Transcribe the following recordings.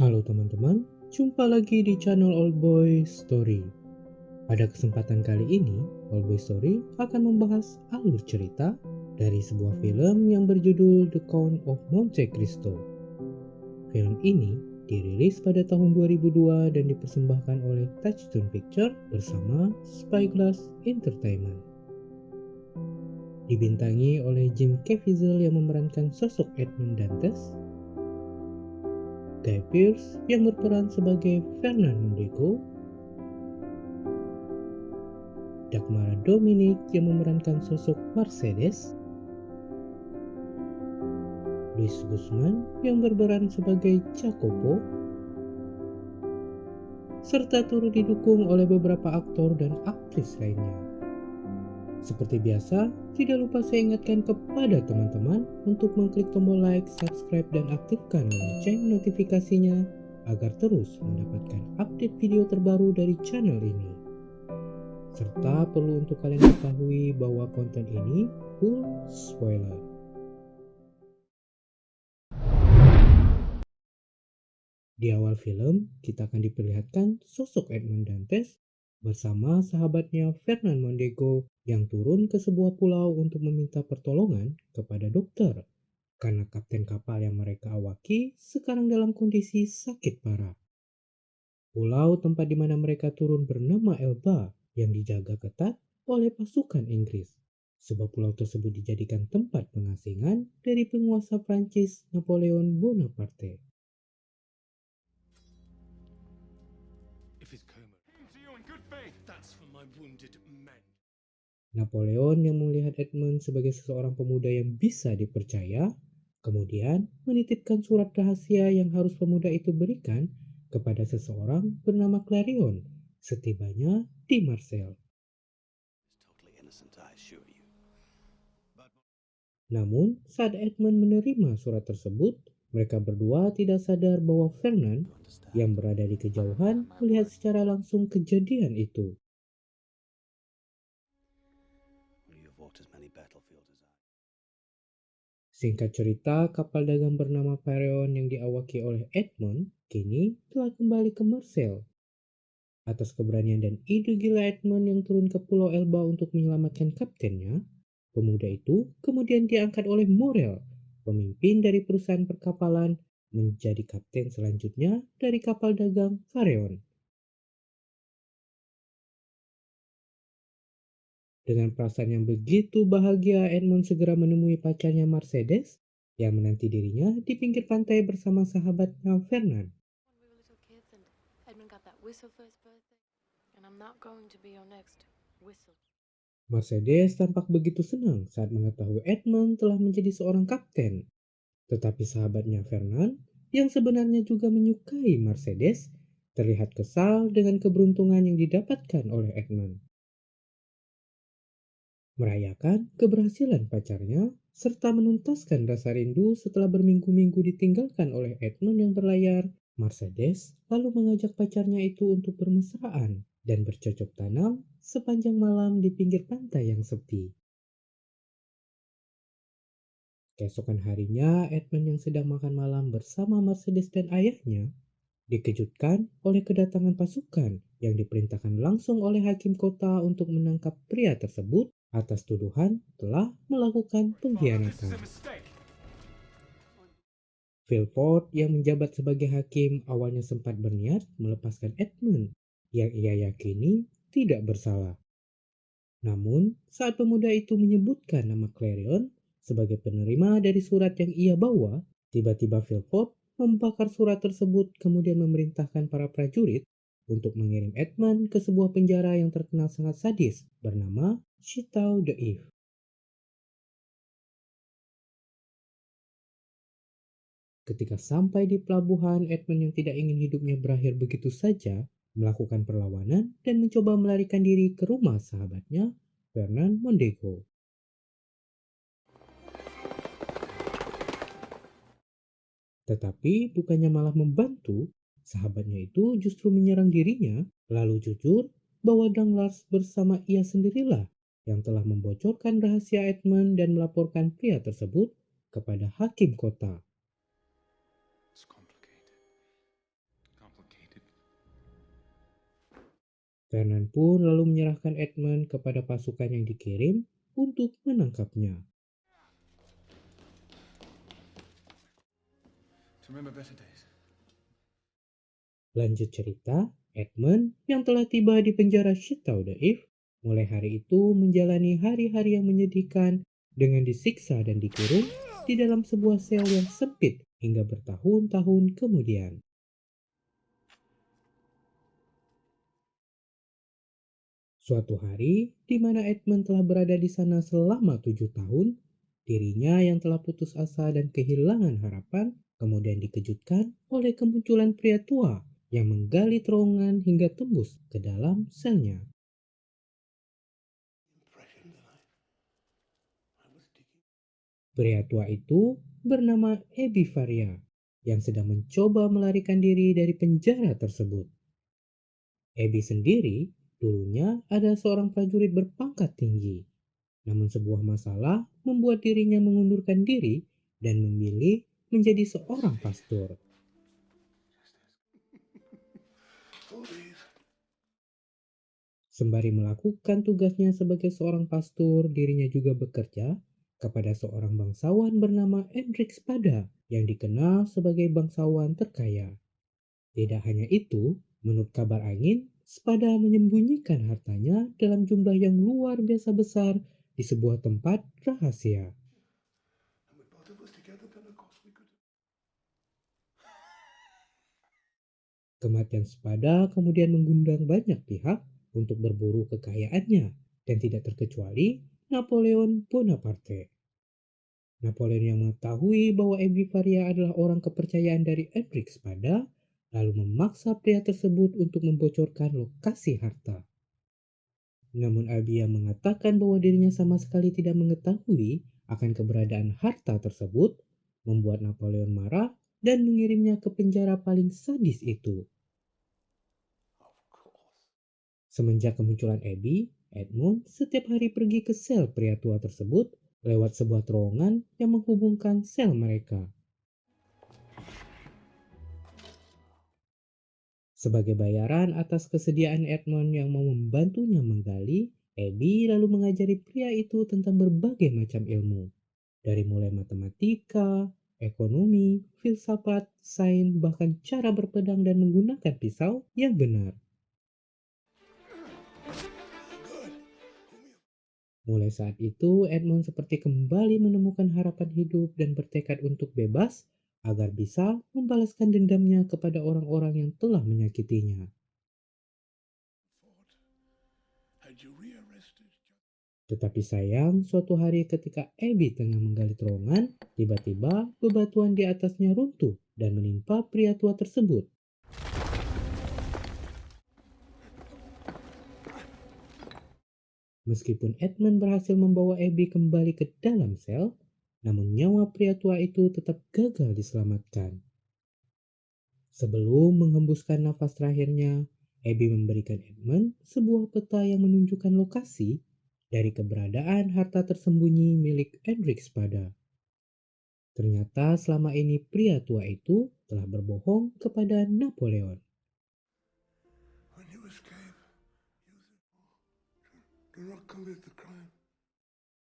Halo teman-teman, jumpa lagi di channel Oldboy Story. Pada kesempatan kali ini, Oldboy Story akan membahas alur cerita dari sebuah film yang berjudul The Count of Monte Cristo. Film ini dirilis pada tahun 2002 dan dipersembahkan oleh Touchstone Pictures bersama Spyglass Entertainment. Dibintangi oleh Jim Caviezel yang memerankan sosok Edmund Dantes, Guy Pearce yang berperan sebagai Fernand Mondego, Dagmara Dominic yang memerankan sosok Mercedes, Luis Guzman yang berperan sebagai Jacopo, serta turut didukung oleh beberapa aktor dan aktris lainnya. Seperti biasa, tidak lupa saya ingatkan kepada teman-teman untuk mengklik tombol like, subscribe, dan aktifkan lonceng notifikasinya agar terus mendapatkan update video terbaru dari channel ini. Serta perlu untuk kalian ketahui bahwa konten ini full spoiler. Di awal film, kita akan diperlihatkan sosok Edmund Dantes bersama sahabatnya Fernand Mondego yang turun ke sebuah pulau untuk meminta pertolongan kepada dokter karena kapten kapal yang mereka awaki sekarang dalam kondisi sakit parah. Pulau tempat di mana mereka turun bernama Elba yang dijaga ketat oleh pasukan Inggris. Sebab pulau tersebut dijadikan tempat pengasingan dari penguasa Prancis Napoleon Bonaparte. Napoleon yang melihat Edmund sebagai seseorang pemuda yang bisa dipercaya, kemudian menitipkan surat rahasia yang harus pemuda itu berikan kepada seseorang bernama Clarion setibanya di Marseille. Namun, saat Edmund menerima surat tersebut, mereka berdua tidak sadar bahwa Fernand yang berada di kejauhan melihat secara langsung kejadian itu. Singkat cerita, kapal dagang bernama Pharaon yang diawaki oleh Edmund kini telah kembali ke Marseille. Atas keberanian dan ide gila Edmund yang turun ke Pulau Elba untuk menyelamatkan kaptennya, pemuda itu kemudian diangkat oleh Morel, pemimpin dari perusahaan perkapalan, menjadi kapten selanjutnya dari kapal dagang Pharaon. Dengan perasaan yang begitu bahagia, Edmund segera menemui pacarnya Mercedes yang menanti dirinya di pinggir pantai bersama sahabatnya Fernand. Mercedes tampak begitu senang saat mengetahui Edmund telah menjadi seorang kapten. Tetapi sahabatnya Fernand, yang sebenarnya juga menyukai Mercedes, terlihat kesal dengan keberuntungan yang didapatkan oleh Edmund. Merayakan keberhasilan pacarnya, serta menuntaskan rasa rindu setelah berminggu-minggu ditinggalkan oleh Edmund yang berlayar, Mercedes lalu mengajak pacarnya itu untuk bermesraan dan bercocok tanam sepanjang malam di pinggir pantai yang sepi. Keesokan harinya, Edmund yang sedang makan malam bersama Mercedes dan ayahnya dikejutkan oleh kedatangan pasukan yang diperintahkan langsung oleh hakim kota untuk menangkap pria tersebut atas tuduhan telah melakukan pengkhianatan. Vilfort yang menjabat sebagai hakim awalnya sempat berniat melepaskan Edmund yang ia yakini tidak bersalah. Namun, saat pemuda itu menyebutkan nama Clarion sebagai penerima dari surat yang ia bawa, tiba-tiba Vilfort membakar surat tersebut kemudian memerintahkan para prajurit untuk mengirim Edmund ke sebuah penjara yang terkenal sangat sadis bernama Château d'If. Ketika sampai di pelabuhan, Edmund yang tidak ingin hidupnya berakhir begitu saja melakukan perlawanan dan mencoba melarikan diri ke rumah sahabatnya, Fernand Mondego. Tetapi bukannya malah membantu, sahabatnya itu justru menyerang dirinya, lalu jujur bahwa Danglars bersama ia sendirilah yang telah membocorkan rahasia Edmund dan melaporkan pria tersebut kepada hakim kota. Fernand pun lalu menyerahkan Edmund kepada pasukan yang dikirim untuk menangkapnya. Lanjut cerita, Edmund yang telah tiba di penjara Chateau d'If mulai hari itu menjalani hari-hari yang menyedihkan dengan disiksa dan dikurung di dalam sebuah sel yang sempit hingga bertahun-tahun kemudian. Suatu hari, di mana Edmund telah berada di sana selama 7 tahun, dirinya yang telah putus asa dan kehilangan harapan, kemudian dikejutkan oleh kemunculan pria tua yang menggali terowongan hingga tembus ke dalam selnya. Pria tua itu bernama Ebi Faria yang sedang mencoba melarikan diri dari penjara tersebut. Ebi sendiri dulunya adalah seorang prajurit berpangkat tinggi. Namun sebuah masalah membuat dirinya mengundurkan diri dan memilih menjadi seorang pastor. Sembari melakukan tugasnya sebagai seorang pastor, dirinya juga bekerja kepada seorang bangsawan bernama Hendrik Spada yang dikenal sebagai bangsawan terkaya. Tidak hanya itu, menurut kabar angin, Spada menyembunyikan hartanya dalam jumlah yang luar biasa besar di sebuah tempat rahasia. Kematian Spada kemudian mengundang banyak pihak untuk berburu kekayaannya, dan tidak terkecuali Napoleon Bonaparte. Napoleon yang mengetahui bahwa Ebi Faria adalah orang kepercayaan dari Hendrik Spada, lalu memaksa pria tersebut untuk membocorkan lokasi harta. Namun Abi yang mengatakan bahwa dirinya sama sekali tidak mengetahui akan keberadaan harta tersebut, membuat Napoleon marah dan mengirimnya ke penjara paling sadis itu. Semenjak kemunculan Abby, Edmund setiap hari pergi ke sel pria tua tersebut lewat sebuah terowongan yang menghubungkan sel mereka. Sebagai bayaran atas kesediaan Edmund yang mau membantunya menggali, Abby lalu mengajari pria itu tentang berbagai macam ilmu. Dari mulai matematika, ekonomi, filsafat, sains, bahkan cara berpedang dan menggunakan pisau yang benar. Mulai saat itu, Edmund seperti kembali menemukan harapan hidup dan bertekad untuk bebas agar bisa membalaskan dendamnya kepada orang-orang yang telah menyakitinya. Tetapi sayang, suatu hari ketika Abby tengah menggali terowongan, tiba-tiba bebatuan di atasnya runtuh dan menimpa pria tua tersebut. Meskipun Edmund berhasil membawa Abby kembali ke dalam sel, namun nyawa pria tua itu tetap gagal diselamatkan. Sebelum menghembuskan nafas terakhirnya, Abby memberikan Edmund sebuah peta yang menunjukkan lokasi dari keberadaan harta tersembunyi milik Hendrik Spada. Ternyata selama ini pria tua itu telah berbohong kepada Napoleon.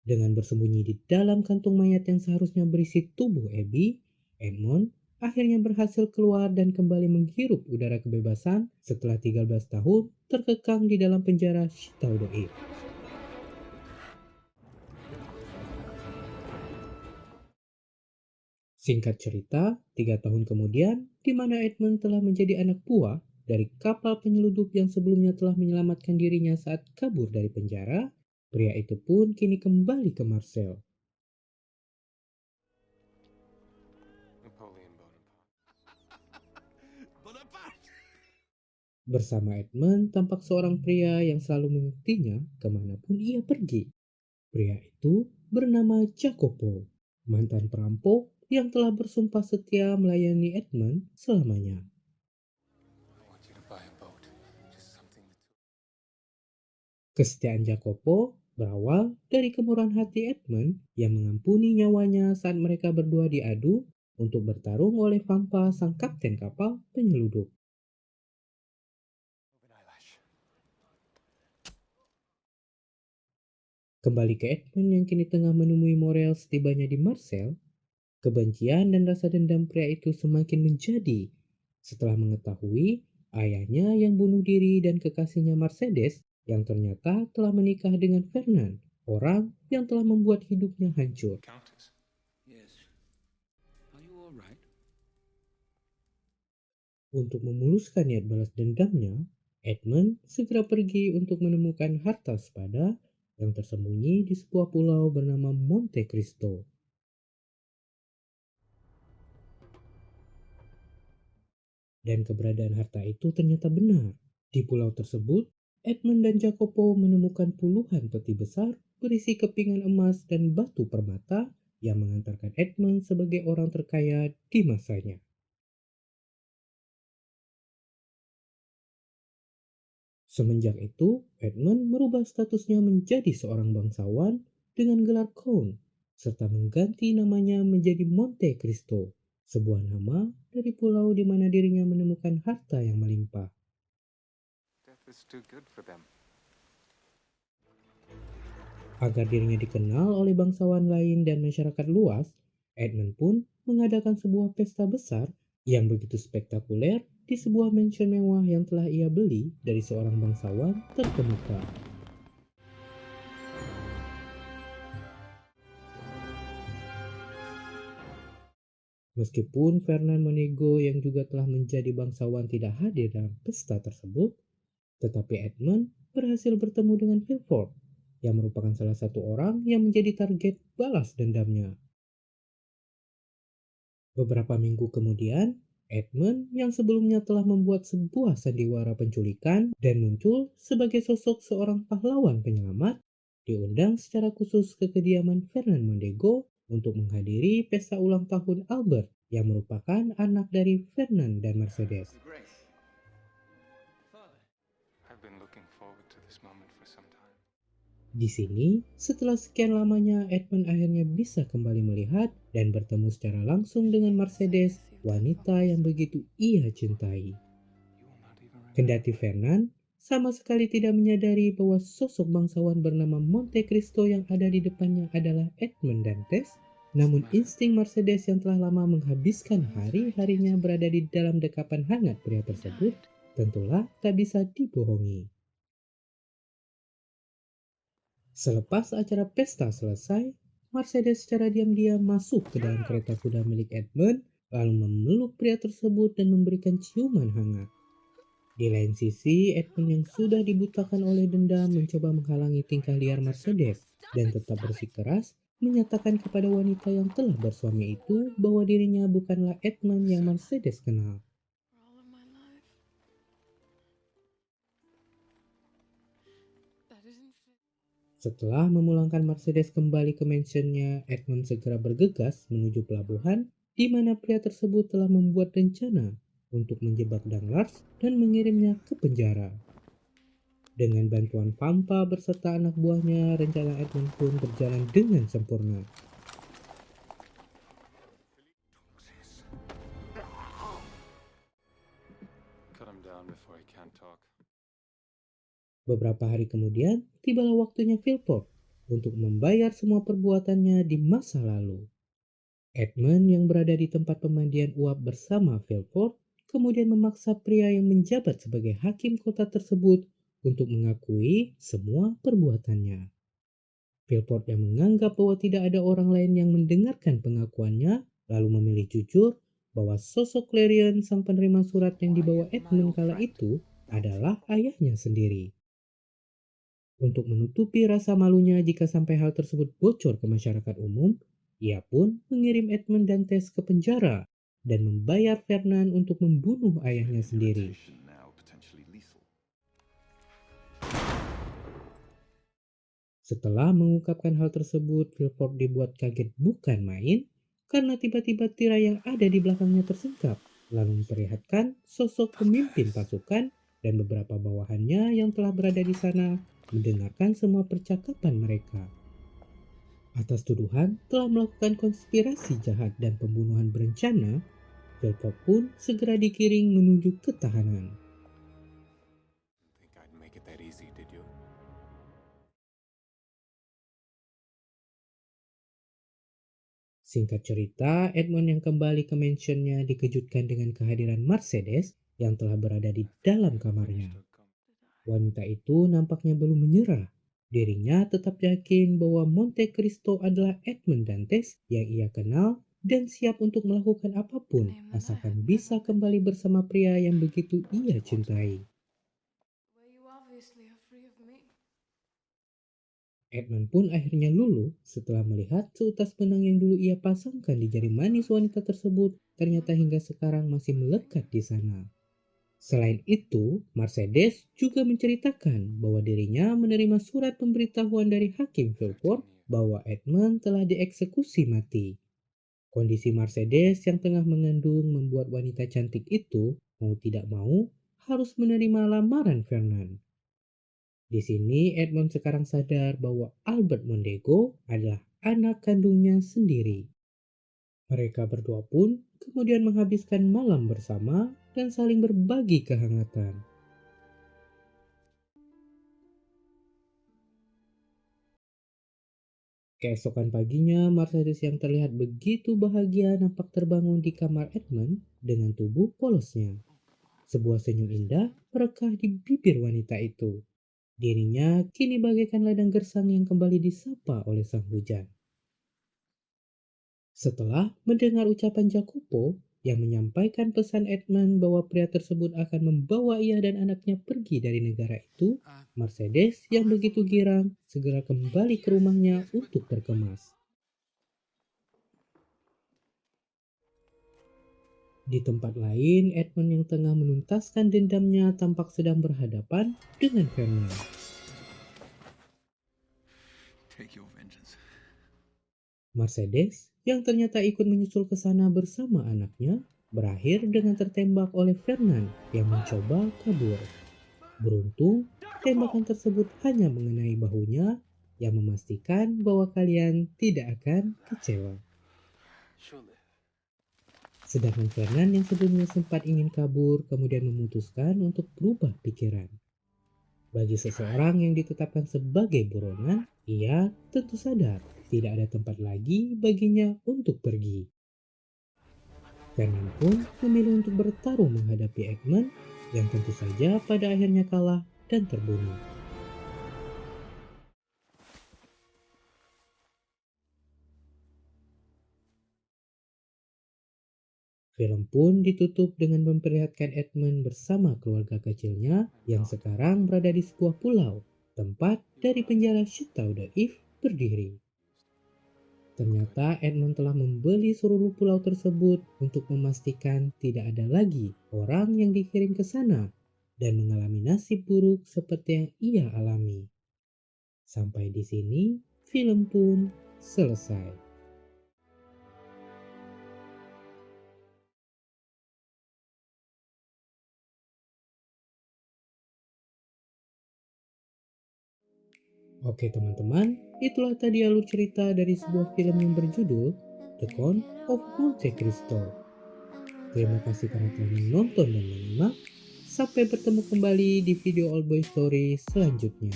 Dengan bersembunyi di dalam kantung mayat yang seharusnya berisi tubuh Abby, Edmund akhirnya berhasil keluar dan kembali menghirup udara kebebasan setelah 13 tahun terkekang di dalam penjara Chateau d'If. Singkat cerita, 3 tahun kemudian, di mana Edmund telah menjadi anak buah dari kapal penyeludup yang sebelumnya telah menyelamatkan dirinya saat kabur dari penjara, pria itu pun kini kembali ke Marseille. Bersama Edmund tampak seorang pria yang selalu mengikutinya kemanapun ia pergi. Pria itu bernama Jacopo, mantan perampok yang telah bersumpah setia melayani Edmund selamanya. Kesetiaan Jacopo berawal dari kemurahan hati Edmund yang mengampuni nyawanya saat mereka berdua diadu untuk bertarung oleh Vampa sang kapten kapal penyeludup. Kembali ke Edmund yang kini tengah menemui Morel setibanya di Marseille, kebencian dan rasa dendam pria itu semakin menjadi setelah mengetahui ayahnya yang bunuh diri dan kekasihnya Mercedes yang ternyata telah menikah dengan Fernand, orang yang telah membuat hidupnya hancur. Countess. Yes. Are you all right? Untuk memuluskan niat balas dendamnya, Edmund segera pergi untuk menemukan harta sepada yang tersembunyi di sebuah pulau bernama Monte Cristo. Dan keberadaan harta itu ternyata benar. Di pulau tersebut, Edmund dan Jacopo menemukan puluhan peti besar berisi kepingan emas dan batu permata yang mengantarkan Edmund sebagai orang terkaya di masanya. Semenjak itu, Edmund merubah statusnya menjadi seorang bangsawan dengan gelar Count, serta mengganti namanya menjadi Monte Cristo, sebuah nama dari pulau di mana dirinya menemukan harta yang melimpah. Death is too good for them. Agar dirinya dikenal oleh bangsawan lain dan masyarakat luas, Edmund pun mengadakan sebuah pesta besar yang begitu spektakuler di sebuah mansion mewah yang telah ia beli dari seorang bangsawan terkemuka. Meskipun Fernand Monego yang juga telah menjadi bangsawan tidak hadir dalam pesta tersebut, tetapi Edmund berhasil bertemu dengan Villefort, yang merupakan salah satu orang yang menjadi target balas dendamnya. Beberapa minggu kemudian, Edmund yang sebelumnya telah membuat sebuah sandiwara penculikan dan muncul sebagai sosok seorang pahlawan penyelamat, diundang secara khusus ke kediaman Fernand Mondego untuk menghadiri pesta ulang tahun Albert yang merupakan anak dari Fernand dan Mercedes. I've been looking forward to this moment for some time. Di sini, setelah sekian lamanya Edmund akhirnya bisa kembali melihat dan bertemu secara langsung dengan Mercedes, wanita yang begitu ia cintai. You will not even remember. Kendati Fernand sama sekali tidak menyadari bahwa sosok bangsawan bernama Monte Cristo yang ada di depannya adalah Edmund Dantes, namun insting Mercedes yang telah lama menghabiskan hari-harinya berada di dalam dekapan hangat pria tersebut tentulah tak bisa dibohongi. Selepas acara pesta selesai, Mercedes secara diam-diam masuk ke dalam kereta kuda milik Edmund, lalu memeluk pria tersebut dan memberikan ciuman hangat. Di lain sisi, Edmund yang sudah dibutakan oleh dendam mencoba menghalangi tingkah liar Mercedes dan tetap bersikeras menyatakan kepada wanita yang telah bersuami itu bahwa dirinya bukanlah Edmund yang Mercedes kenal. all of my life. That isn't fair. Setelah memulangkan Mercedes kembali ke mansionnya, Edmund segera bergegas menuju pelabuhan di mana pria tersebut telah membuat rencana untuk menjebak Danglars dan mengirimnya ke penjara. Dengan bantuan Vampa berserta anak buahnya, rencana Edmund pun berjalan dengan sempurna. Cut him down before he can't talk. Beberapa hari kemudian, tibalah waktunya Villefort untuk membayar semua perbuatannya di masa lalu. Edmund yang berada di tempat pemandian uap bersama Villefort kemudian memaksa pria yang menjabat sebagai hakim kota tersebut untuk mengakui semua perbuatannya. Villefort yang menganggap bahwa tidak ada orang lain yang mendengarkan pengakuannya, lalu memilih jujur bahwa sosok Clarion sang penerima surat yang dibawa Edmund kala itu adalah ayahnya sendiri. Untuk menutupi rasa malunya jika sampai hal tersebut bocor ke masyarakat umum, ia pun mengirim Edmund Dantes ke penjara dan membayar Fernand untuk membunuh ayahnya sendiri. Now potentially lethal. Setelah mengungkapkan hal tersebut, Villefort dibuat kaget bukan main karena tiba-tiba tirai yang ada di belakangnya tersingkap, lalu memperlihatkan sosok pemimpin pasukan dan beberapa bawahannya yang telah berada di sana mendengarkan semua percakapan mereka. Atas tuduhan telah melakukan konspirasi jahat dan pembunuhan berencana, Villefort pun segera digiring menuju ke tahanan. Think I'd make it that easy, did you? Singkat cerita, Edmund yang kembali ke mansionnya dikejutkan dengan kehadiran Mercedes yang telah berada di dalam kamarnya. Wanita itu nampaknya belum menyerah. Dirinya tetap yakin bahwa Monte Cristo adalah Edmund Dantes yang ia kenal dan siap untuk melakukan apapun asalkan bisa kembali bersama pria yang begitu ia cintai. Well, you obviously are free of me. Edmund pun akhirnya luluh setelah melihat seutas benang yang dulu ia pasangkan di jari manis wanita tersebut ternyata hingga sekarang masih melekat di sana. Selain itu, Mercedes juga menceritakan bahwa dirinya menerima surat pemberitahuan dari Hakim Philpott bahwa Edmund telah dieksekusi mati. Kondisi Mercedes yang tengah mengandung membuat wanita cantik itu mau tidak mau harus menerima lamaran Fernand. Di sini Edmund sekarang sadar bahwa Albert Mondego adalah anak kandungnya sendiri. Mereka berdua pun kemudian menghabiskan malam bersama dan saling berbagi kehangatan. Keesokan paginya, Mercedes yang terlihat begitu bahagia nampak terbangun di kamar Edmund dengan tubuh polosnya. Sebuah senyum indah merekah di bibir wanita itu. Dirinya kini bagaikan ladang gersang yang kembali disapa oleh sang hujan. Setelah mendengar ucapan Jacopo yang menyampaikan pesan Edmund bahwa pria tersebut akan membawa ia dan anaknya pergi dari negara itu, Mercedes yang begitu girang segera kembali ke rumahnya untuk berkemas. Di tempat lain, Edmund yang tengah menuntaskan dendamnya tampak sedang berhadapan dengan Fernand. Take your vengeance. Mercedes yang ternyata ikut menyusul ke sana bersama anaknya berakhir dengan tertembak oleh Fernand yang mencoba kabur. Beruntung, tembakan tersebut hanya mengenai bahunya yang memastikan bahwa kalian tidak akan kecewa. Surely. Sedangkan Fernand yang sebelumnya sempat ingin kabur kemudian memutuskan untuk berubah pikiran. Bagi seseorang yang ditetapkan sebagai buronan, ia tentu sadar tidak ada tempat lagi baginya untuk pergi. Fernand pun memilih untuk bertarung menghadapi Edmund yang tentu saja pada akhirnya kalah dan terbunuh. Film pun ditutup dengan memperlihatkan Edmund bersama keluarga kecilnya yang sekarang berada di sebuah pulau, tempat dari penjara Chateau d'If berdiri. Ternyata Edmund telah membeli seluruh pulau tersebut untuk memastikan tidak ada lagi orang yang dikirim ke sana dan mengalami nasib buruk seperti yang ia alami. Sampai di sini, film pun selesai. Oke teman-teman, itulah tadi alur cerita dari sebuah film yang berjudul The Count of Monte Cristo. Terima kasih karena telah menonton dan menyimak. Sampai bertemu kembali di video All Boy Story selanjutnya.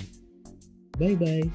Bye bye.